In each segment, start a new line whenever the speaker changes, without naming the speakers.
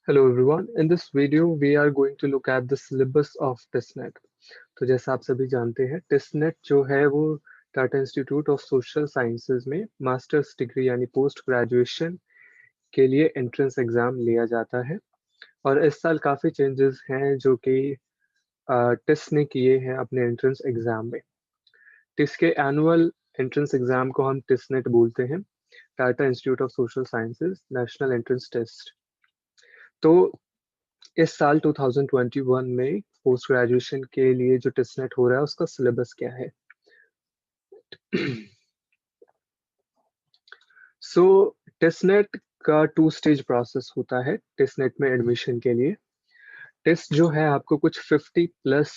Hello everyone. In this video, we are going to look at the syllabus of TISNET. तो जैसा आप सभी जानते हैं, TISNET जो है वो Tata institute of social sciences में मास्टर्स डिग्री यानी पोस्ट ग्रेजुएशन के लिए एंट्रेंस एग्जाम लिया जाता है। और इस साल काफ़ी चेंजेस हैं जो कि टिस ने किए हैं अपने एंट्रेंस एग्जाम में। टिस के एनुअल एंट्रेंस एग्जाम को हम TISNET बोलते हैं, Tata institute of social sciences national entrance test. तो इस साल 2021 में पोस्ट ग्रेजुएशन के लिए जो टिसनेट हो रहा है उसका सिलेबस क्या है? सो टिसनेट का 2 स्टेज प्रोसेस होता है टिसनेट में एडमिशन के लिए। टिस जो है आपको कुछ 50+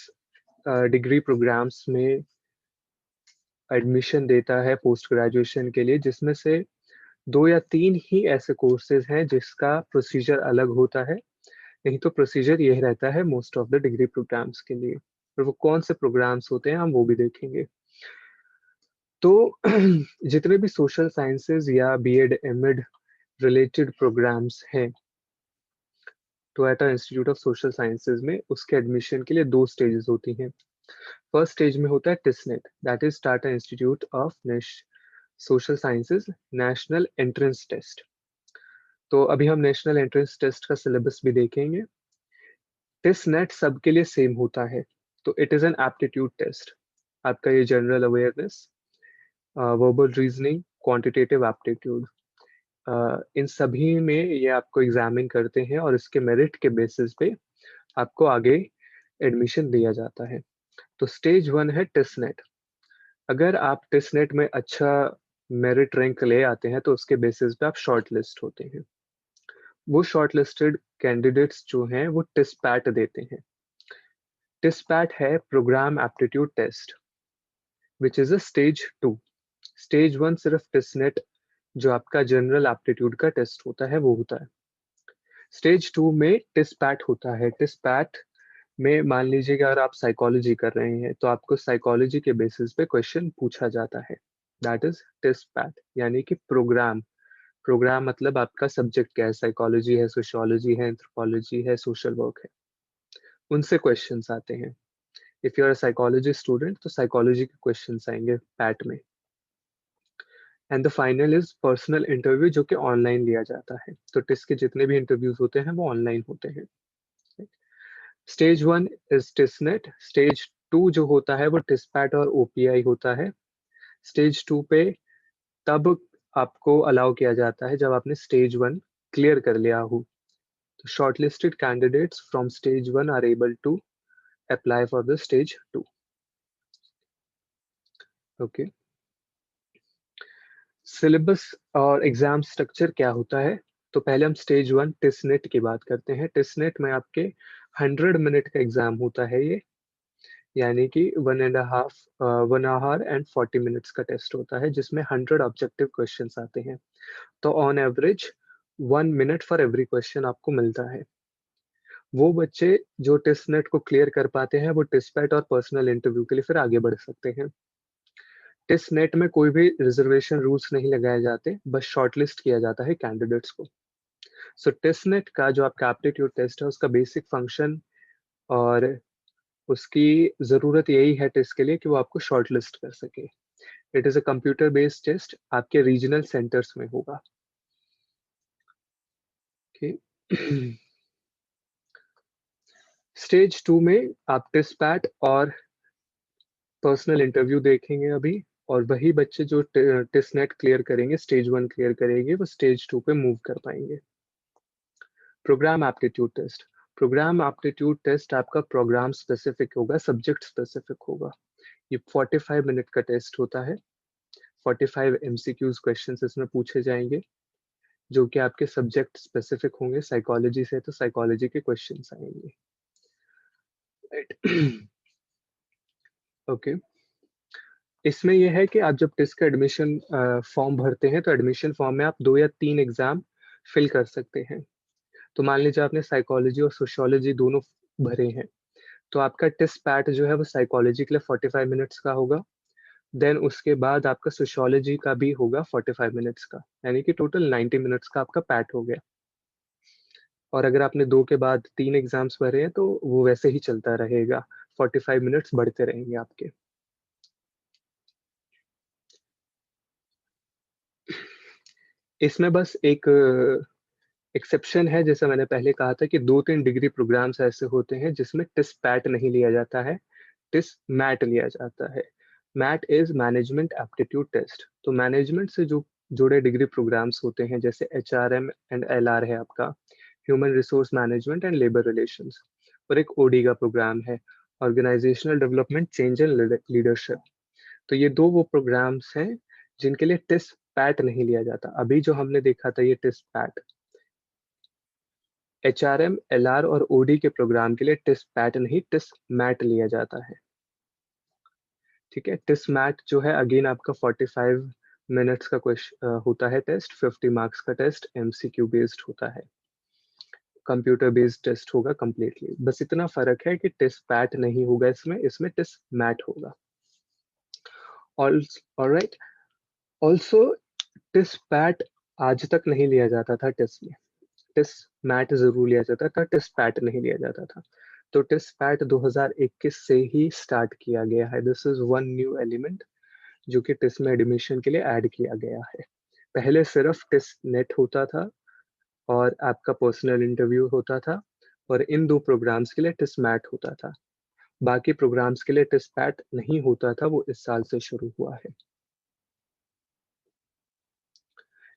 डिग्री प्रोग्राम्स में एडमिशन देता है पोस्ट ग्रेजुएशन के लिए, जिसमें से 2 या 3 ही ऐसे कोर्सेज हैं जिसका प्रोसीजर अलग होता है। नहीं तो प्रोसीजर यही रहता है most of the degree programmes के लिए। और वो कौन से प्रोग्राम्स होते हैं हम वो भी देखेंगे। तो जितने भी सोशल साइंसेज या बीएड एमएड रिलेटेड प्रोग्राम्स हैं Toyota institute of social sciences में, उसके एडमिशन के लिए 2 स्टेजेस होती हैं। फर्स्ट स्टेज में होता है TISSNET, that is Tata institute of social sciences national entrance test. तो अभी हम नेशनल एंट्रेंस टेस्ट का सिलेबस भी देखेंगे। टिसनेट सबके लिए सेम होता है। तो it is an aptitude test. आपका ये general awareness, verbal reasoning, quantitative aptitude, इन सभी में ये आपको एग्जामिन करते हैं और इसके मेरिट के बेसिस पे आपको आगे एडमिशन दिया जाता है। तो स्टेज 1 है टिसनेट। अगर आप टिसनेट में अच्छा मेरिट रैंक ले आते हैं तो उसके बेसिस पे आप शॉर्ट लिस्ट होते हैं। वो शॉर्ट लिस्टेड कैंडिडेट्स जो हैं वो टिसपैट देते हैं। टिसपैट है programme aptitude test which is a stage 2। Stage 1 सिर्फ टिसनेट जो आपका जनरल एप्टीट्यूड का टेस्ट होता है वो होता है। स्टेज 2 में टिसपैट होता है। टिसपैट में मान लीजिए कि अगर आप साइकोलॉजी कर रहे हैं तो आपको साइकोलॉजी के बेसिस पे क्वेश्चन पूछा जाता है। दैट इज टिसपैट, यानी कि प्रोग्राम। प्रोग्राम मतलब आपका सब्जेक्ट क्या है, साइकोलॉजी है, सोशियोलॉजी है, एंथ्रोपोलॉजी है, सोशल वर्क है, उनसे क्वेश्चंस आते हैं। If you are a psychology student तो साइकोलॉजी के क्वेश्चंस आएंगे पैट में। And the final is personal interview जो कि ऑनलाइन लिया जाता है। तो टिस के जितने भी इंटरव्यूज होते हैं वो ऑनलाइन होते हैं। Stage 1 is टिसनेट। स्टेज 2 जो होता है वो टिसपैट और ओपीआई होता है। स्टेज 2 पे तब आपको अलाउ किया जाता है जब आपने स्टेज 1 क्लियर कर लिया हो। तो shortlisted candidates from stage 1 are able to apply for the stage 2। Okay, syllabus और एग्जाम स्ट्रक्चर क्या होता है? तो पहले हम स्टेज 1 टिसनेट की बात करते हैं। टिसनेट में आपके 100 मिनट का एग्जाम होता है ये, यानी कि 1 आवर एंड 40 मिनट्स का टेस्ट होता है जिसमें 100 ऑब्जेक्टिव क्वेश्चंस आते हैं। तो on average 1 minute for every question आपको मिलता है। वो बच्चे जो टिसनेट को क्लियर कर पाते हैं वो टिसपैट और पर्सनल इंटरव्यू के लिए फिर आगे बढ़ सकते हैं। टिसनेट में कोई भी रिजर्वेशन रूल्स नहीं लगाए जाते, बस शॉर्टलिस्ट किया जाता है कैंडिडेट्स को। सो टिसनेट का जो आपका एप्टीट्यूड टेस्ट है उसका बेसिक फंक्शन और उसकी ज़रूरत यही है टेस्ट के लिए कि वो आपको शॉर्टलिस्ट कर सके। It is a computer based test, आपके रीजनल सेंटर्स में होगा। ओके, स्टेज 2 में आप टिसपैट और पर्सनल इंटरव्यू देखेंगे अभी। और वही बच्चे जो टिसनेट क्लियर करेंगे, स्टेज 1 क्लियर करेंगे, वो स्टेज 2 पे मूव कर पाएंगे। Programme aptitude test. Programme aptitude test आपका प्रोग्राम स्पेसिफिक होगा, सब्जेक्ट स्पेसिफिक होगा। ये 45 मिनट का टेस्ट होता है। 45 एमसीक्यूज क्वेश्चंस इसमें पूछे जाएंगे जो कि आपके सब्जेक्ट स्पेसिफिक होंगे। साइकोलॉजी से तो साइकोलॉजी के क्वेश्चंस आएंगे। ओके, इसमें यह है कि आप जब टेस्ट का एडमिशन फॉर्म भरते हैं तो एडमिशन फॉर्म में आप 2 या 3 एग्जाम फिल कर सकते हैं। तो मान लीजिए आपने साइकोलॉजी और सोशियोलॉजी दोनों भरे हैं, तो आपका टेस्ट पैट जो है वो साइकोलॉजी के लिए 45 मिनट्स का होगा। देन उसके बाद आपका सोशियोलॉजी का भी होगा 45 मिनट्स का, यानी कि टोटल 90 मिनट्स का आपका पैट हो गया। और अगर आपने 2 के बाद 3 एग्जाम्स भरे हैं तो वो वैसे ही चलता रहेगा, 45 मिनट्स बढ़ते रहेंगे आपके। इसमें बस एक एक्सेप्शन है, जैसा मैंने पहले कहा था कि 2-3 डिग्री प्रोग्राम्स ऐसे होते हैं जिसमें टिस पैट नहीं लिया जाता है, टिस मैट लिया जाता है। MAT is management aptitude test. तो मैनेजमेंट से जो जुड़े डिग्री प्रोग्राम्स होते हैं, जैसे HRM एंड LR है आपका, human resource management and labour relations, और एक OD का प्रोग्राम है, organisational development change and leadership. तो ये 2 वो प्रोग्राम्स हैं जिनके लिए टिस पैट नहीं लिया जाता। अभी जो हमने देखा था ये टिस पैट, HRM, LR और OD के प्रोग्राम के लिए टिस पैट नहीं, टिस मैट लिया जाता है। ठीक है, टिस मैट जो है अगेन आपका 45 मिनट्स का क्वेश्चन होता है टेस्ट, 50 मार्क्स का टेस्ट, MCQ बेस्ड होता है, कंप्यूटर बेस्ड टेस्ट होगा कंप्लीटली। बस इतना फर्क है कि टिस पैट नहीं होगा इसमें, इसमें टिस मैट होगा। ऑलराइट, ऑल्सो टिस पैट आज तक नहीं लिया जाता था टेस्ट में, टिस मैट जरूर लिया जाता था, टिस पैट नहीं लिया जाता था। तो टिस पैट 2021 से ही स्टार्ट किया गया है। This is one new element जो कि टिस में एडमिशन के लिए ऐड किया गया है। पहले सिर्फ टिस नेट होता था और आपका पर्सनल इंटरव्यू होता था, और इन 2 प्रोग्राम्स के लिए टिस मैट होता था। बाकी प्रोग्राम्स के लिए टिस पैट नहीं होता था, वो इस साल से शुरू हुआ है।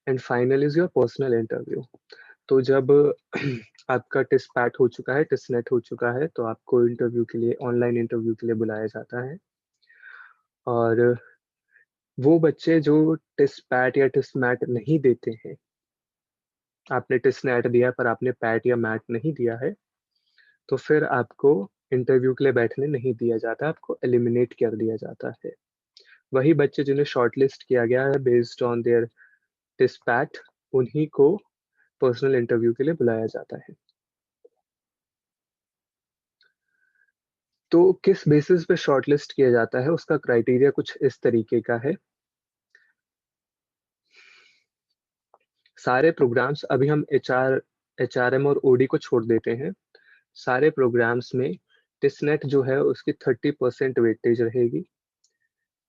And final is your personal interview. तो जब आपका टिस पैट हो चुका है, टिस नेट हो चुका है, तो आपको इंटरव्यू के लिए, ऑनलाइन इंटरव्यू के लिए बुलाया जाता है। और वो बच्चे जो टिस पैट या टिस मैट नहीं देते हैं, आपने टिस नेट दिया पर आपने पैट या मैट नहीं दिया है, तो फिर आपको इंटरव्यू के लिए बैठने नहीं दिया जाता, आपको एलिमिनेट कर दिया जाता है। वही बच्चे जिन्हें शॉर्टलिस्ट किया गया है based on their TISS PAT, उन्हीं को पर्सनल इंटरव्यू के लिए बुलाया जाता है। तो किस बेसिस पे शॉर्टलिस्ट किया जाता है, उसका क्राइटेरिया कुछ इस तरीके का है। सारे प्रोग्राम्स, अभी हम HRM और OD को छोड़ देते हैं, सारे प्रोग्राम्स में टिसनेट जो है उसकी 30% वेटेज रहेगी,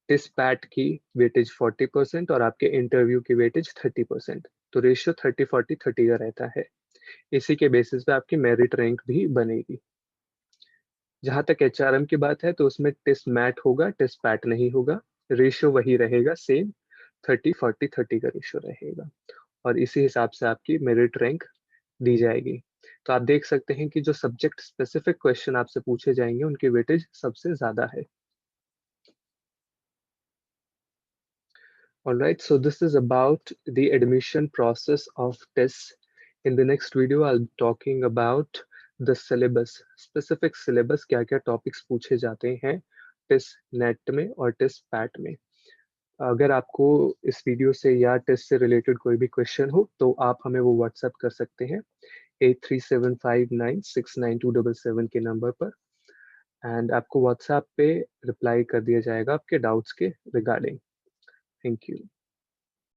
टिस पैट की वेटेज 40% और आपके इंटरव्यू की वेटेज 30%। तो रेशियो 30-40-30 का रहता है। इसी के बेसिस पे आपकी मेरिट रैंक भी बनेगी। जहां तक HRM की बात है तो उसमें टिस मैट होगा, टिस पैट नहीं होगा, रेशियो वही रहेगा सेम, 30-40-30 का रेशियो रहेगा, और इसी हिसाब से आपकी मेरिट रैंक दी जाएगी। तो आप देख सकते हैं कि जो सब्जेक्ट स्पेसिफिक क्वेश्चन आपसे पूछे जाएंगे उनकी वेटेज सबसे ज्यादा है। All right, so this is about the admission process of TES. In the next video, I'll be talking about the syllabus, specific syllabus, क्या-क्या topics पूछे जाते हैं TES नेट में और TES पैट में। अगर आपको इस वीडियो से या टेस्ट से रिलेटेड कोई भी क्वेश्चन हो तो आप हमें वो व्हाट्सएप कर सकते हैं 8375969277 के नंबर पर, एंड आपको व्हाट्सएप पे रिप्लाई कर दिया जाएगा आपके डाउट्स के रिगार्डिंग। Thank you.